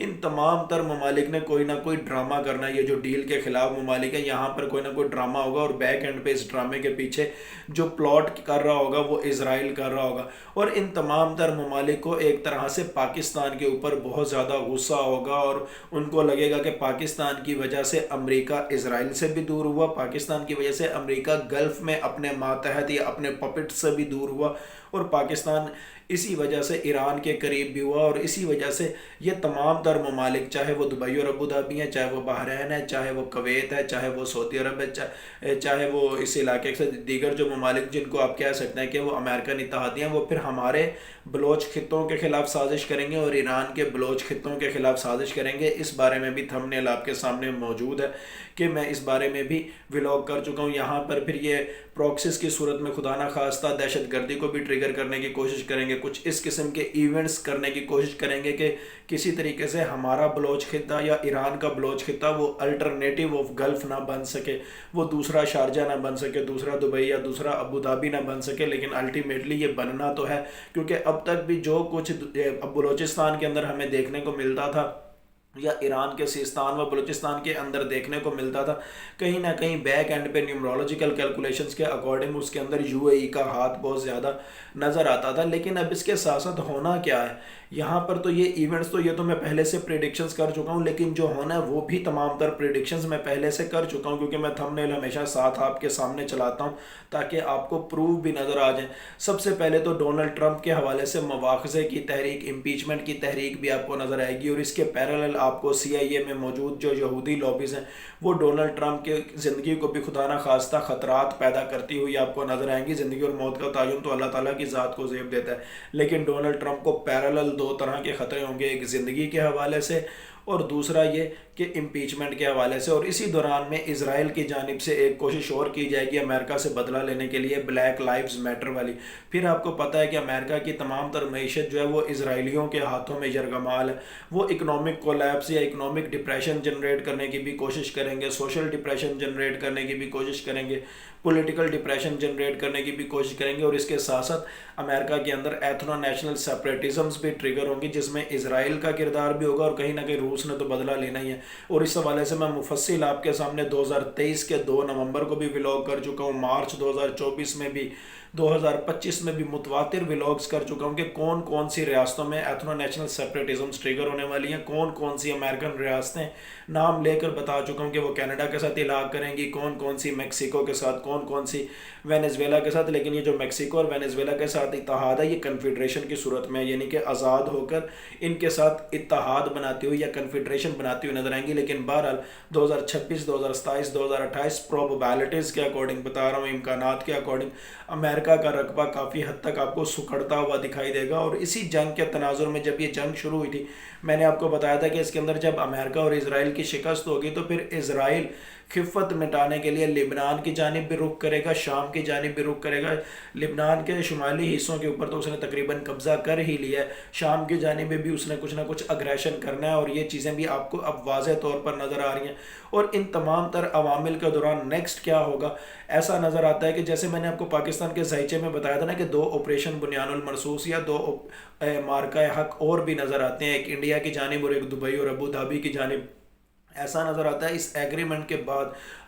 ان تمام تر ممالک نے کوئی نہ کوئی ڈرامہ کرنا ہے. یہ جو ڈیل کے خلاف ممالک ہیں یہاں پر کوئی نہ کوئی ڈرامہ ہوگا اور بیک اینڈ پہ اس ڈرامے کے پیچھے جو پلاٹ کر رہا ہوگا وہ اسرائیل کر رہا ہوگا. اور ان تمام تر ممالک کو ایک طرح سے پاکستان کے اوپر بہت زیادہ غصہ ہوگا اور ان کو لگے گا کہ پاکستان کی وجہ سے امریکہ اسرائیل سے بھی دور ہوا, پاکستان کی وجہ سے امریکہ گلف میں اپنے ماتحت یا اپنے پپٹ سے بھی دور ہوا, اور پاکستان اسی وجہ سے ایران کے قریب بھی ہوا. اور اسی وجہ سے یہ تمام تر ممالک, چاہے وہ دبئی اور ابوظہبی ہیں, چاہے وہ بحرین ہے, چاہے وہ کویت ہے, چاہے وہ سعودی عرب ہے, چاہے وہ اس علاقے سے دیگر جو ممالک جن کو آپ کہہ سکتے ہیں کہ وہ امریکن اتحادی ہیں, وہ پھر ہمارے بلوچ خطوں کے خلاف سازش کریں گے اور ایران کے بلوچ خطوں کے خلاف سازش کریں گے. اس بارے میں بھی تھمبنیل آپ کے سامنے موجود ہے کہ میں اس بارے میں بھی ولاگ کر چکا ہوں. یہاں پر پھر یہ پروکسیز کی صورت میں خدا نہ خواستہ دہشت گردی کو بھی ٹریگر کرنے کی کوشش کریں گے, کچھ اس قسم کے ایونٹس کرنے کی کوشش کریں گے کہ کسی طریقے سے ہمارا بلوچ خطہ یا ایران کا بلوچ خطہ وہ الٹرنیٹیو آف گلف نہ بن سکے, وہ دوسرا شارجہ نہ بن سکے, دوسرا دبئی یا دوسرا ابوظہبی نہ بن سکے. لیکن الٹیمیٹلی یہ بننا تو ہے, کیونکہ اب تک بھی جو کچھ بلوچستان کے اندر ہمیں دیکھنے کو ملتا تھا یا ایران کے سیستان و بلوچستان کے اندر دیکھنے کو ملتا تھا, کہیں نہ کہیں بیک اینڈ پہ نیومرولوجیکل کیلکولیشنز کے اکارڈنگ اس کے اندر یو اے ای کا ہاتھ بہت زیادہ نظر آتا تھا. لیکن اب اس کے ساتھ ساتھ ہونا کیا ہے یہاں پر, تو یہ ایونٹس تو یہ تو میں پہلے سے پریڈکشنز کر چکا ہوں, لیکن جو ہونا ہے وہ بھی تمام تر پریڈکشنز میں پہلے سے کر چکا ہوں, کیونکہ میں تھمبنیل ہمیشہ ساتھ آپ کے سامنے چلاتا ہوں تاکہ آپ کو پروف بھی نظر آ جائیں. سب سے پہلے تو ڈونلڈ ٹرمپ کے حوالے سے مواخذے کی تحریک, امپیچمنٹ کی تحریک بھی آپ کو نظر آئے گی, اور اس کے پیرالل آپ کو سی آئی اے میں موجود جو یہودی لابیز ہیں وہ ڈونلڈ ٹرمپ کے زندگی کو بھی خدا نہ خواستہ خطرات پیدا کرتی ہوئی آپ کو نظر آئیں گی. زندگی اور موت کا تعین تو اللہ تعالیٰ کی ذات کو زیب دیتا ہے, لیکن ڈونلڈ ٹرمپ کو پیرالل دو طرح کے خطرے ہوں گے, ایک زندگی کے حوالے سے اور دوسرا یہ کہ امپیچمنٹ کے حوالے سے. اور اسی دوران میں اسرائیل کی جانب سے ایک کوشش اور کی جائے گی امریکہ سے بدلہ لینے کے لیے, بلیک لائیوز میٹر والی. پھر آپ کو پتہ ہے کہ امریکہ کی تمام تر معیشت جو ہے وہ اسرائیلیوں کے ہاتھوں میں یرغمال ہے. وہ اکنامک کولیپس یا اکنامک ڈپریشن جنریٹ کرنے کی بھی کوشش کریں گے, سوشل ڈپریشن جنریٹ کرنے کی بھی کوشش کریں گے, پولیٹیکل ڈپریشن جنریٹ کرنے کی بھی کوشش کریں گے. اور اس کے ساتھ ساتھ امریکہ کے اندر ایتھنو نیشنل سیپریٹزمز بھی ٹریگر ہوں گی, جس میں اسرائیل کا کردار بھی ہوگا, اور کہیں نہ کہیں روس نے تو بدلہ لینا ہی ہے. اور اس حوالے سے میں مفصل آپ کے سامنے 2023 کے 2 نومبر کو بھی ولاگ کر چکا ہوں, مارچ 2024 میں بھی, 2025 میں بھی متواتر ولاگز کر چکا ہوں کہ کون کون سی ریاستوں میں ایتھنو نیشنل سیپریٹزمز ٹریگر ہونے والی ہیں, کون کون سی امریکن ریاستیں نام لے کر بتا چکا ہوں کہ وہ کینیڈا کے ساتھ الحاق کریں گی, کون کون سی میکسیکو کے ساتھ, کون کون سی وینیزویلا کے ساتھ. لیکن یہ جو میکسیکو اور وینیزویلا کے ساتھ اتحاد ہے یہ کنفیڈریشن کی صورت میں, یعنی کہ آزاد ہو کر ان کے ساتھ اتحاد بناتی ہوئی یا کنفیڈریشن بناتی ہوئی نظر آئیں گی. لیکن بہرحال 2026, 2027, 2028 پروبیبلٹیز کے اکارڈنگ بتا رہا ہوں, امکانات کے اکارڈنگ امریکہ کا رقبہ کافی حد تک آپ کو سکڑتا ہوا دکھائی دے گا. اور اسی جنگ کے تناظر میں جب یہ جنگ شروع ہوئی تھی میں نے آپ کو بتایا تھا کہ اس کے اندر جب امریکہ اور اسرائیل کی شکست ہوگی تو پھر اسرائیل خفت مٹانے کے لیے لبنان کی جانب بھی رخ کرے گا, شام کی جانب بھی رخ کرے گا. لبنان کے شمالی حصوں کے اوپر تو اس نے تقریباً قبضہ کر ہی لیا ہے, شام کی جانب بھی اس نے کچھ نہ کچھ اگریشن کرنا ہے, اور یہ چیزیں بھی آپ کو اب واضح طور پر نظر آ رہی ہیں. اور ان تمام تر عوامل کے دوران نیکسٹ کیا ہوگا, ایسا نظر آتا ہے کہ جیسے میں نے آپ کو پاکستان کے زائچے میں بتایا تھا نا کہ 2 آپریشن بنیان المرصوص یا 2 مارکہ حق اور بھی نظر آتے ہیں, ایک انڈیا کی جانب اور ایک دبئی اور ابوظہبی کی جانب. ایسا نظر آتا ہے اس ایگریمنٹ کے بعد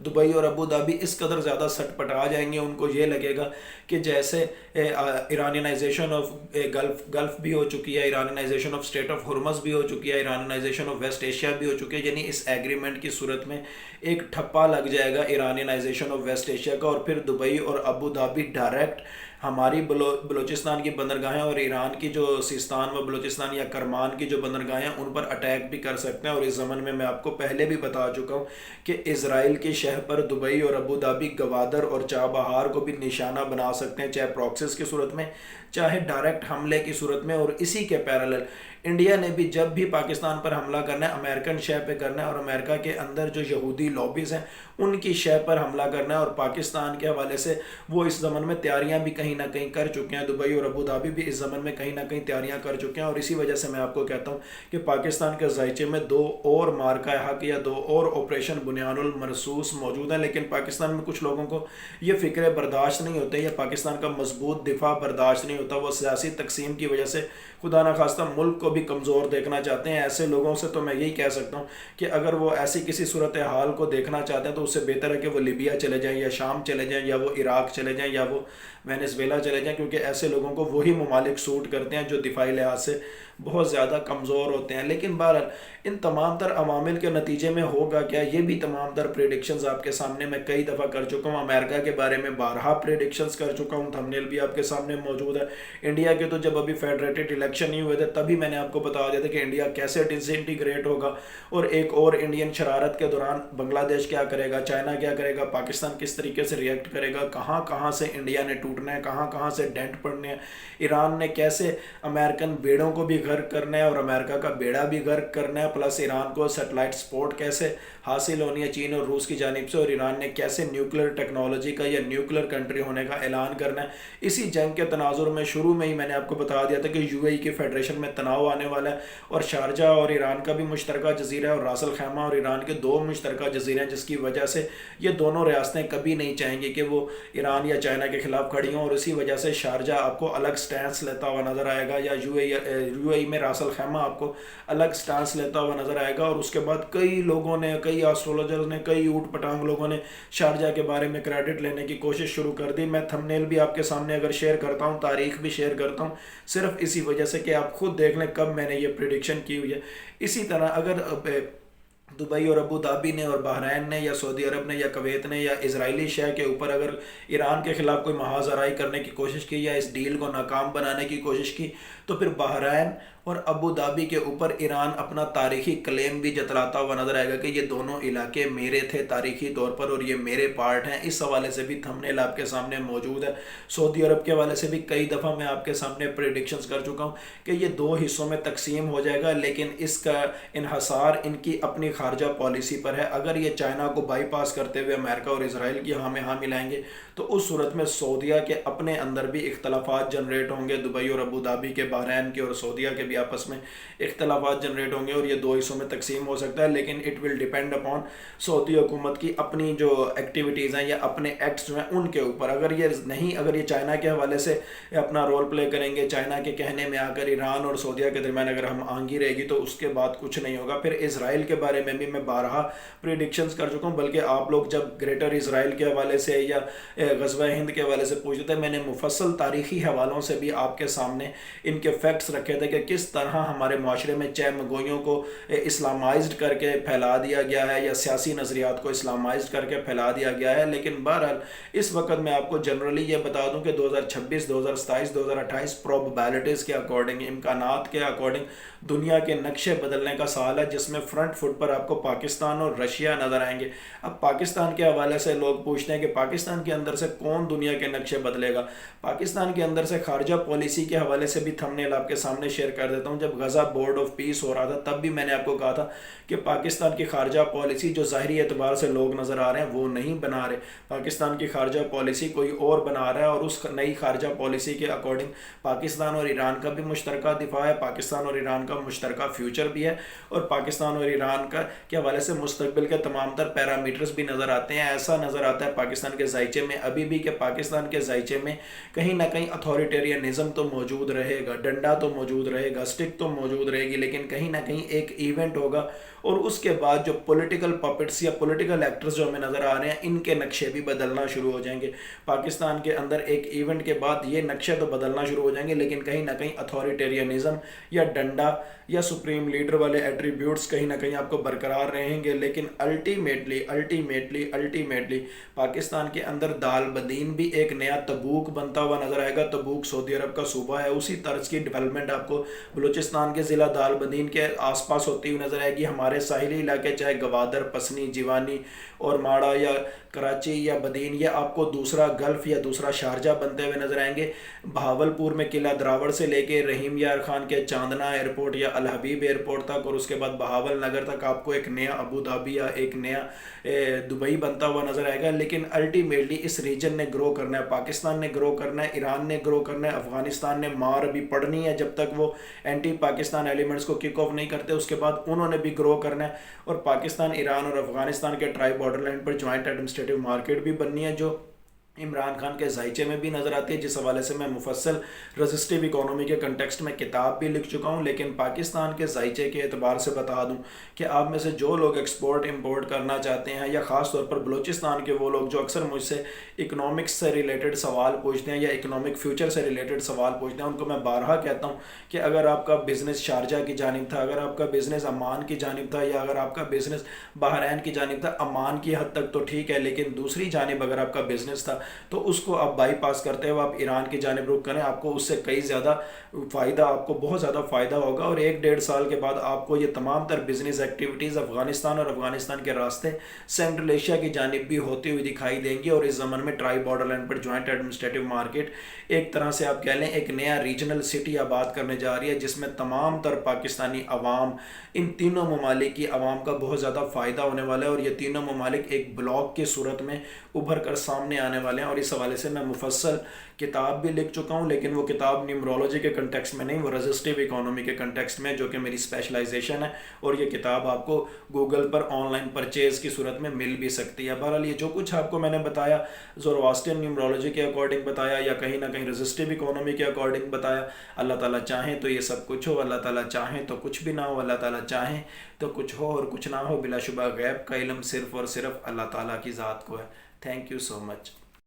دبئی اور ابوظہبی اس قدر زیادہ سٹ پٹا جائیں گے, ان کو یہ لگے گا کہ جیسے ایرانینائزیشن آف گلف بھی ہو چکی ہے, ایرانینائزیشن آف اسٹیٹ آف ہرمز بھی ہو چکی ہے, ایرانینائزیشن آف ویسٹ ایشیا بھی ہو چکی ہے. یعنی اس ایگریمنٹ کی صورت میں ایک ٹھپا لگ جائے گا ایرانینائزیشن آف ویسٹ ایشیا کا, اور پھر دبئی اور ابوظہبی ڈائریکٹ ہماری بلوچستان کی بندرگاہیں اور ایران کی جو سیستان و بلوچستان یا کرمان کی جو بندرگاہیں ہیں ان پر اٹیک بھی کر سکتے ہیں. اور اس زمن میں آپ کو پہلے بھی بتا چکا ہوں کہ اسرائیل کی شہر پر دبئی اور ابوظہبی گوادر اور چابہار کو بھی نشانہ بنا سکتے ہیں, چاہے پراکسس کی صورت میں چاہے ڈائریکٹ حملے کی صورت میں. اور اسی کے پیرالل انڈیا نے بھی جب بھی پاکستان پر حملہ کرنا ہے امریکن شہر پہ کرنا ہے, اور امریکہ کے اندر جو یہودی لابیز ہیں ان کی شے پر حملہ کرنا ہے، اور پاکستان کے حوالے سے وہ اس ضمن میں تیاریاں بھی کہیں نہ کہیں کر چکے ہیں، دبئی اور ابو دھابی بھی اس ضمن میں کہیں نہ کہیں تیاریاں کر چکے ہیں، اور اسی وجہ سے میں آپ کو کہتا ہوں کہ پاکستان کے ذائچے میں 2 اور مارکہ حق یا 2 اور آپریشن بنیان المرصوص موجود ہیں، لیکن پاکستان میں کچھ لوگوں کو یہ فکرے برداشت نہیں ہوتے، یا پاکستان کا مضبوط دفاع برداشت نہیں ہوتا، وہ سیاسی تقسیم کی وجہ سے خدا نخواستہ ملک کو بھی کمزور دیکھنا چاہتے ہیں۔ ایسے لوگوں سے تو میں یہی کہہ سکتا ہوں کہ اگر وہ ایسی کسی صورتحال کو دیکھنا چاہتے ہیں تو اس سے بہتر ہے کہ وہ لیبیا چلے جائیں یا شام چلے جائیں یا وہ عراق چلے جائیں یا وہ وینزویلا چلے جائیں، کیونکہ ایسے لوگوں کو وہی ممالک سوٹ کرتے ہیں جو دفاعی لحاظ سے بہت زیادہ کمزور ہوتے ہیں۔ لیکن بہرحال ان تمام تر عوامل کے نتیجے میں ہوگا کیا، یہ بھی تمام تر پریڈکشنز آپ کے سامنے میں کئی دفعہ کر چکا ہوں۔ امریکہ کے بارے میں بارہا پریڈکشنز کر چکا ہوں، تھمبنیل بھی آپ کے سامنے موجود ہے۔ انڈیا کے تو جب ابھی فیڈریٹڈ الیکشن نہیں ہوئے تھے تبھی میں نے آپ کو بتا دیا تھا کہ انڈیا کیسے ڈس انٹیگریٹ ہوگا، اور ایک اور انڈین شرارت کے دوران بنگلہ دیش کیا کرے گا، چائنا کیا کرے گا، پاکستان کس طریقے سے ریئیکٹ کرے گا، کہاں کہاں سے انڈیا نے ٹوٹنا ہے، کہاں کہاں سے ڈینٹ پڑنے ہیں، ایران نے کیسے امریکن بیڑوں کو بھی غرق کرنا ہے اور امریکہ کا بیڑا بھی غرق کرنا ہے، پلس ایران کو سیٹلائٹ سپورٹ کیسے حاصل ہونی ہے چین اور روس کی جانب سے، اور ایران نے کیسے نیوکلیر ٹیکنالوجی کا یا نیوکلیر کنٹری ہونے کا اعلان کرنا ہے۔ اسی جنگ کے تناظر میں شروع میں ہی میں نے آپ کو بتا دیا تھا کہ یو اے ای کی فیڈریشن میں تناؤ آنے والا ہے، اور شارجہ اور ایران کا بھی مشترکہ جزیرہ ہے، اور راس الخیمہ اور ایران کے 2 مشترکہ جزیرے ہیں، جس کی وجہ سے یہ دونوں ریاستیں کبھی نہیں چاہیں گی کہ وہ ایران یا چائنا کے خلاف کھڑی ہوں، اور اسی وجہ سے شارجہ آپ کو الگ سٹینس لیتا ہوا نظر آئے گا، یا یو اے ای میں راس الخیمہ آپ کو الگ سٹانس لیتا ہوا نظر آئے گا۔ اور اس کے بعد کئی لوگوں نے، کئی آسٹرولوجرز نے، کئی اوٹ پٹانگ لوگوں نے شارجہ کے بارے میں کریڈٹ لینے کی کوشش شروع کر دی۔ میں تھمبنیل بھی آپ کے سامنے اگر شیئر کرتا ہوں، تاریخ بھی شیئر کرتا ہوں، صرف اسی وجہ سے کہ آپ خود دیکھ لیں کب میں نے یہ پریڈکشن کی ہوئی ہے۔ اسی طرح اگر دبئی اور ابو دھابی نے اور بحرین نے یا سعودی عرب نے یا کویت نے یا اسرائیلی شے کے اوپر اگر ایران کے خلاف کوئی محاذ آرائی کرنے کی کوشش کی یا اس ڈیل کو ناکام بنانے کی کوشش کی، تو پھر بحرین اور ابو دھابی کے اوپر ایران اپنا تاریخی کلیم بھی جتلاتا ہوا نظر آئے گا کہ یہ دونوں علاقے میرے تھے تاریخی طور پر اور یہ میرے پارٹ ہیں۔ اس حوالے سے بھی تھمبنیل آپ کے سامنے موجود ہے۔ سعودی عرب کے حوالے سے بھی کئی دفعہ میں آپ کے سامنے پریڈکشنز کر چکا ہوں کہ یہ 2 حصوں میں تقسیم ہو جائے گا، لیکن اس کا انحصار ان کی اپنی خارجہ پالیسی پر ہے۔ اگر یہ چائنا کو بائی پاس کرتے ہوئے امریکہ اور اسرائیل کی ہاں میں ہاں ملائیں گے تو اس صورت میں سعودیہ کے اپنے اندر بھی اختلافات جنریٹ ہوں گے، دبئی اور ابو دھابی کے، بحرین کے اور سعودیہ کے بھی آپس میں اختلافات جنریٹ ہوں گے، اور یہ 2 حصوں میں تقسیم ہو سکتا ہے۔ لیکن اٹ ول ڈیپینڈ اپون سعودی حکومت کی اپنی جو ایکٹیویٹیز ہیں یا اپنے ایکٹس جو ہیں ان کے اوپر۔ اگر یہ چائنا کے حوالے سے اپنا رول پلے کریں گے، چائنا کے کہنے میں آ کر ایران اور سعودیہ کے درمیان اگر ہم آہنگی رہے گی تو اس کے بعد کچھ نہیں ہوگا۔ پھر اسرائیل کے بارے میں بھی میں بارہا پریڈکشنز کر چکا ہوں، بلکہ آپ لوگ جب گریٹر اسرائیل کے حوالے سے یا غزوہ ہند کے حوالے سے پوچھتے تھے، میں نے مفصل تاریخی حوالوں سے بھی آپ کے سامنے ان کے فیکٹس رکھے تھے کہ کس طرح ہمارے معاشرے میں چہمگوئیوں کو اسلامائزڈ کر کے پھیلا دیا گیا ہے یا سیاسی نظریات کو اسلامائزڈ کر کے پھیلا دیا گیا ہے۔ لیکن بہرحال اس وقت میں آپ کو جنرلی یہ بتا دوں کہ 2026 2027 2028 پروبیبلٹیز کے اکارڈنگ، امکانات کے اکارڈنگ دنیا کے نقشے بدلنے کا سوال ہے، جس میں فرنٹ فٹ پر آپ کو پاکستان اور رشیا نظر آئیں گے۔ اب پاکستان کے حوالے سے لوگ پوچھتے ہیں کہ پاکستان کے اندر سے کون دنیا کے نقشے بدلے گا۔ پاکستان کے اندر سے خارجہ پالیسی کے حوالے سے بھی تھمبنیل آپ کے سامنے شیئر کر دیتا ہوں۔ جب غزہ بورڈ آف پیس ہو رہا تھا تب بھی میں نے آپ کو کہا تھا کہ پاکستان کی خارجہ پالیسی جو ظاہری اعتبار سے لوگ نظر آ رہے ہیں وہ نہیں بنا رہے، پاکستان کی خارجہ پالیسی کوئی اور بنا رہا ہے، اور اس نئی خارجہ پالیسی کے اکارڈنگ پاکستان اور ایران کا بھی مشترکہ دفاع ہے، پاکستان اور ایران کا مشترکہ فیوچر بھی ہے، اور پاکستان اور ایران کے حوالے سے مستقبل کے تمام تر پیرامیٹرز بھی نظر آتے ہیں۔ ایسا نظر آتا ہے پاکستان کے ذائچے میں ابھی بھی کہ پاکستان کے ذائچے میں کہیں نہ کہیں اتھارٹیرینزم تو موجود رہے گا، ڈنڈا تو موجود رہے گا، سٹک تو موجود رہے گی، لیکن کہیں نہ کہیں ایک ایونٹ ہوگا، اور اس کے بعد جو پولیٹیکل پپٹس یا پولیٹیکل ایکٹرز جو ہمیں نظر آ رہے ہیں ان کے نقشے بھی بدلنا شروع ہو جائیں گے۔ پاکستان کے اندر ایک ایونٹ کے بعد یہ نقشے تو بدلنا شروع ہو جائیں گے، لیکن کہیں نہ کہیں اتھارٹیرینزم یا ڈنڈا یا سپریم لیڈر والے ایٹریبیوٹس کہیں نہ کہیں آپ کو برقرار رہیں گے۔ لیکن الٹیمیٹلی پاکستان کے اندر دال بدین بھی ایک نیا تبوک بنتا ہوا نظر آئے گا۔ تبوک سعودی عرب کا صوبہ ہے، اسی طرز کی ڈیولپمنٹ آپ کو بلوچستان کے ضلع دالبدین کے آس پاس ہوتی ہوئی نظر آئے گی. ہمارے ساحلی علاقے چاہے گوادر، پسنی، جیوانی اور ماڑا یا کراچی یا بدین، یہ آپ کو دوسرا گلف یا دوسرا شارجہ بنتے ہوئے نظر آئیں گے. بہاولپور میں قلعہ دراوڑ سے لے کے رحیم یار خان کے چاندنا ایئرپورٹ یا الحبیب ایئرپورٹ تک، اور اس کے بعد بہاول نگر تک آپ کو ایک نیا ابو دھابی یا ایک نیا دبئی بنتا ہوا نظر آئے گا. لیکن الٹیمیٹلی اس ریجن نے گرو کرنا ہے، پاکستان نے گرو کرنا ہے، ایران نے گرو کرنا ہے، افغانستان نے مار ابھی پڑنی ہے جب تک وہ اینٹی پاکستان ایلیمنٹس کو کک آف نہیں کرتے. اس کے بعد انہوں نے بھی گرو کرنا ہے، اور پاکستان، ایران اور افغانستان کے ٹرائی بارڈر لائن پر جوائنٹ ایڈمنسٹریٹو مارکیٹ بھی بننی ہے، جو عمران خان کے ذائچے میں بھی نظر آتی ہے، جس حوالے سے میں مفصل رزسٹیو اکانومی کے کنٹیکسٹ میں کتاب بھی لکھ چکا ہوں. لیکن پاکستان کے ذائچے کے اعتبار سے بتا دوں کہ آپ میں سے جو لوگ ایکسپورٹ امپورٹ کرنا چاہتے ہیں، یا خاص طور پر بلوچستان کے وہ لوگ جو اکثر مجھ سے اکنامکس سے ریلیٹڈ سوال پوچھتے ہیں یا اکنامک فیوچر سے ریلیٹڈ سوال پوچھتے ہیں، ان کو میں بارہا کہتا ہوں کہ اگر آپ کا بزنس شارجہ کی جانب تھا، اگر آپ کا بزنس عمان کی جانب تھا، یا اگر آپ کا بزنس بحرین کی جانب تھا، عمان کی حد تک تو ٹھیک ہے، لیکن دوسری جانب اگر آپ کا بزنس تھا تو اس کو آپ بائی پاس کرتے ہوئے آپ ایران کی جانب رخ کریں. آپ کو اس سے کئی زیادہ فائدہ، آپ کو بہت زیادہ فائدہ ہوگا، اور 1-1.5 سال کے بعد آپ کو یہ تمام تر بزنس ایکٹیویٹیز افغانستان اور افغانستان کے راستے سینٹرل ایشیا کی جانب بھی ہوتی ہوئی دکھائی دیں گی. اور اس زمن میں ٹرائی بارڈر لائن پر جوائنٹ ایڈمنسٹریٹو مارکیٹ ایک طرح سے آپ کہہ لیں ایک نیا ریجنل سٹی آباد کرنے جا رہی ہے، جس میں تمام تر پاکستانی عوام، ان تینوں ممالک کی عوام کا بہت زیادہ فائدہ ہونے والا ہے، اور یہ تینوں ممالک ایک بلاک کی صورت میں ابھر کر سامنے آنے والے ہیں. اور اس حوالے سے میں مفصل کتاب بھی لکھ چکا ہوں، لیکن وہ کتاب نیومرولوجی کے کنٹیکسٹ میں نہیں، وہ رزسٹیو اکانومی کے کنٹیکسٹ میں، جو کہ میری اسپیشلائزیشن ہے. اور یہ کتاب آپ کو Google per on line purchase کی صورت میں مل بھی سکتی ہے. بہرحال یہ جو کچھ آپ کو میں نے بتایا، زورواسٹرین نیومرولوجی کے اکارڈنگ بتایا، یا کہیں نہ کہیں رزسٹیو اکانومی کے اکارڈنگ بتایا. اللہ تعالیٰ چاہیں تو یہ سب کچھ ہو، اللہ تعالیٰ چاہیں تو کچھ بھی نہ ہو، اللہ تعالیٰ چاہیں تو کچھ ہو اور کچھ نہ ہو. بلا شبہ غیب کا علم صرف اور صرف اللہ تعالیٰ کی ذات کو ہے. Thank you so much.